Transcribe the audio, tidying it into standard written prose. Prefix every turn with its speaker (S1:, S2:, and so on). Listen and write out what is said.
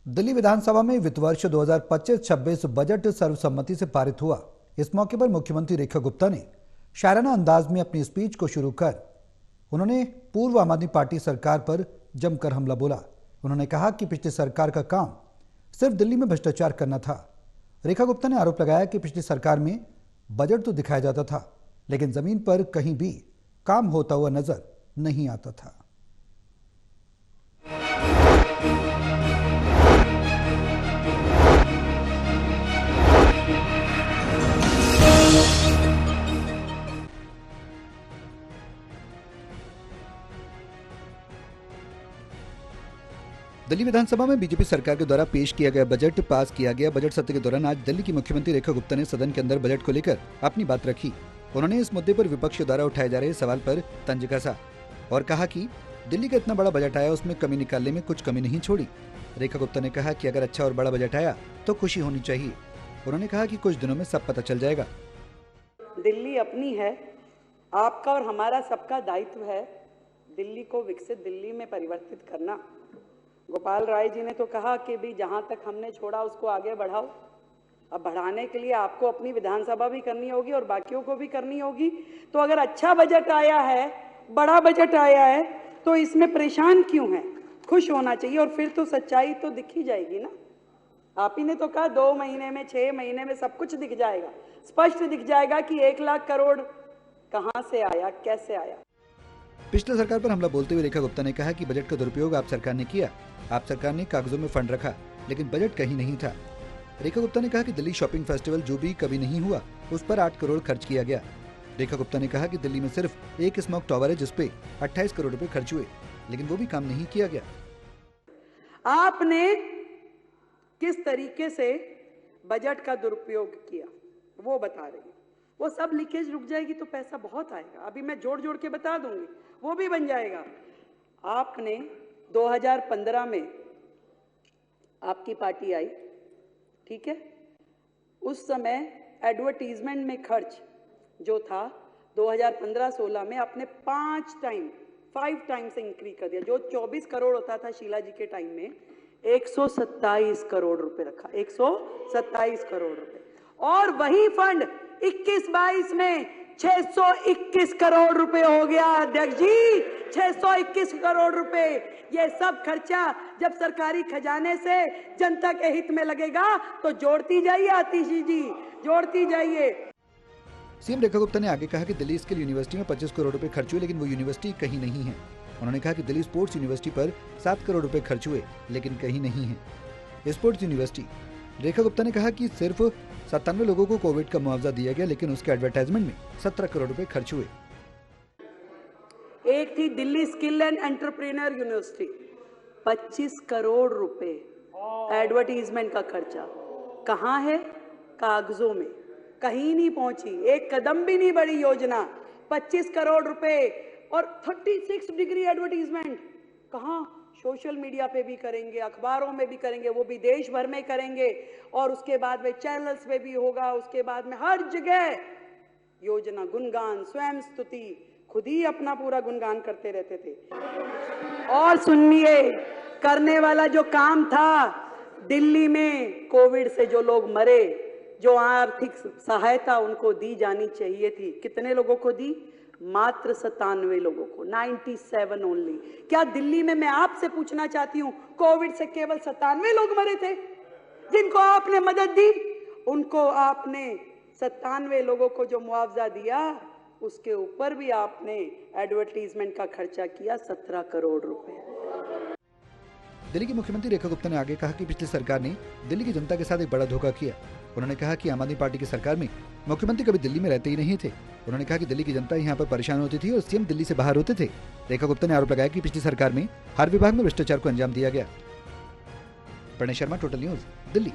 S1: दिल्ली विधानसभा में वित्त वर्ष 2025-26 बजट सर्वसम्मति से पारित हुआ। इस मौके पर मुख्यमंत्री रेखा गुप्ता ने शायराना अंदाज में अपनी स्पीच को शुरू कर उन्होंने पूर्व आम आदमी पार्टी सरकार पर जमकर हमला बोला। उन्होंने कहा कि पिछली सरकार का काम सिर्फ दिल्ली में भ्रष्टाचार करना था। रेखा गुप्ता ने आरोप लगाया कि पिछली सरकार में बजट तो दिखाया जाता था, लेकिन जमीन पर कहीं भी काम होता हुआ नजर नहीं आता था। दिल्ली विधानसभा में बीजेपी सरकार के द्वारा पेश किया गया बजट पास किया गया। बजट सत्र के दौरान आज दिल्ली की मुख्यमंत्री रेखा गुप्ता ने सदन के अंदर बजट को लेकर अपनी बात रखी। उन्होंने इस मुद्दे पर विपक्ष द्वारा उठाए जा रहे सवाल पर तंज कसा और कहा कि दिल्ली का इतना बड़ा बजट आया, उसमें कमी निकालने में कुछ कमी नहीं छोड़ी। रेखा गुप्ता ने कहा कि अगर अच्छा और बड़ा बजट आया तो खुशी होनी चाहिए। उन्होंने कहा कि कुछ दिनों में सब पता चल जाएगा।
S2: दिल्ली अपनी है, आपका और हमारा सबका दायित्व है दिल्ली को विकसित दिल्ली में परिवर्तित करना। गोपाल राय जी ने तो कहा कि भी जहां तक हमने छोड़ा उसको आगे बढ़ाओ। अब बढ़ाने के लिए आपको अपनी विधानसभा भी करनी होगी और बाकियों को भी करनी होगी। तो अगर अच्छा बजट आया है, बड़ा बजट आया है, तो इसमें परेशान क्यों है? खुश होना चाहिए और फिर तो सच्चाई तो दिख ही जाएगी ना। आप ही ने तो कहा 2 महीने में 6 महीने में सब कुछ दिख जाएगा, स्पष्ट दिख जाएगा कि 1 लाख करोड़ कहां से आया, कैसे आया।
S1: पिछले सरकार पर हमला बोलते हुए रेखा गुप्ता ने कहा कि बजट का दुरुपयोग आप सरकार ने किया। आप सरकार ने कागजों में फंड रखा, लेकिन बजट कहीं नहीं था। रेखा गुप्ता ने कहा कि दिल्ली शॉपिंग फेस्टिवल जो भी कभी नहीं हुआ, उस पर 8 करोड़ खर्च किया गया। रेखा गुप्ता ने कहा कि दिल्ली में सिर्फ एक स्मोक टावर है जिसपे 28 करोड़ रुपए खर्च हुए, लेकिन वो भी काम नहीं किया गया।
S2: आपने किस तरीके से बजट का दुरुपयोग किया वो बता रही हूं। वो सब लीकेज रुक जाएगी तो पैसा बहुत आएगा। अभी मैं जोड़ जोड़ के बता दूंगी, वो भी बन जाएगा। आपने 2015 में आपकी पार्टी आई, ठीक है, उस समय एडवर्टीजमेंट में खर्च जो था 2015-16 में आपने 5 टाइम्स इंक्रीज कर दिया। जो 24 करोड़ होता था शीला जी के टाइम में 127 करोड़ रुपए रखा, 127 करोड़ रुपए। और वही फंड 21-22 में 621 करोड़ रुपए हो गया। अध्यक्ष जी, 621 करोड़ रुपए। ये सब खर्चा जब सरकारी खजाने से जनता के हित में लगेगा तो जोड़ती जाइए आतिशी जी, जोड़ती जाइए।
S1: सीएम रेखा गुप्ता ने आगे कहा कि दिल्ली स्किल यूनिवर्सिटी में 25 करोड़ रुपए खर्च हुए, लेकिन वो यूनिवर्सिटी कहीं नहीं है। उन्होंने कहा कि दिल्ली स्पोर्ट्स यूनिवर्सिटी पर 7 करोड़ रुपए खर्च हुए, लेकिन कहीं नहीं है स्पोर्ट्स यूनिवर्सिटी। रेखा गुप्ता ने कहा कि सिर्फ 97 लोगों को कोविड का मुआवजा दिया गया, लेकिन उसके एडवर्टाइजमेंट में 17 करोड़ रुपए खर्च हुए।
S2: एक थी Delhi skill and entrepreneur university, 25 crore रुपए एडवर्टाइजमेंट का खर्चा। कहां है? कागजों में, कहीं नहीं पहुंची, एक कदम भी नहीं बढ़ी योजना। 25 करोड़ रुपए और 36 डिग्री एडवर्टाइजमेंट। कहां? सोशल मीडिया पे भी करेंगे, अखबारों में भी करेंगे, वो भी देश भर में करेंगे, और उसके बाद में चैनल्स में भी होगा, उसके बाद में हर जगह योजना, गुणगान, स्वयं स्तुति, खुद ही अपना पूरा गुणगान करते रहते थे। और सुनिए, करने वाला जो काम था, दिल्ली में कोविड से जो लोग मरे, जो आर्थिक सहायता उनको दी जानी चाहिए थी, कितने लोगों को दी? मात्र 97 लोगों को, 97 ओनली। क्या दिल्ली में, मैं आपसे पूछना चाहती हूं, कोविड से केवल 97 लोग मरे थे जिनको आपने मदद दी? उनको आपने 97 लोगों को जो मुआवजा दिया, उसके ऊपर भी आपने एडवर्टाइजमेंट का खर्चा किया 17 करोड़ रुपए।
S1: दिल्ली की मुख्यमंत्री रेखा गुप्ता ने आगे कहा कि पिछली सरकार ने दिल्ली की जनता के साथ एक बड़ा धोखा किया। उन्होंने कहा कि आम आदमी पार्टी की सरकार में मुख्यमंत्री कभी दिल्ली में रहते ही नहीं थे। उन्होंने कहा कि दिल्ली की जनता यहां पर परेशान होती थी और सीएम दिल्ली से बाहर होते थे। रेखा गुप्ता ने आरोप लगाया कि पिछली सरकार में हर विभाग में भ्रष्टाचार को अंजाम दिया गया। Pranay Sharma, total news, Delhi.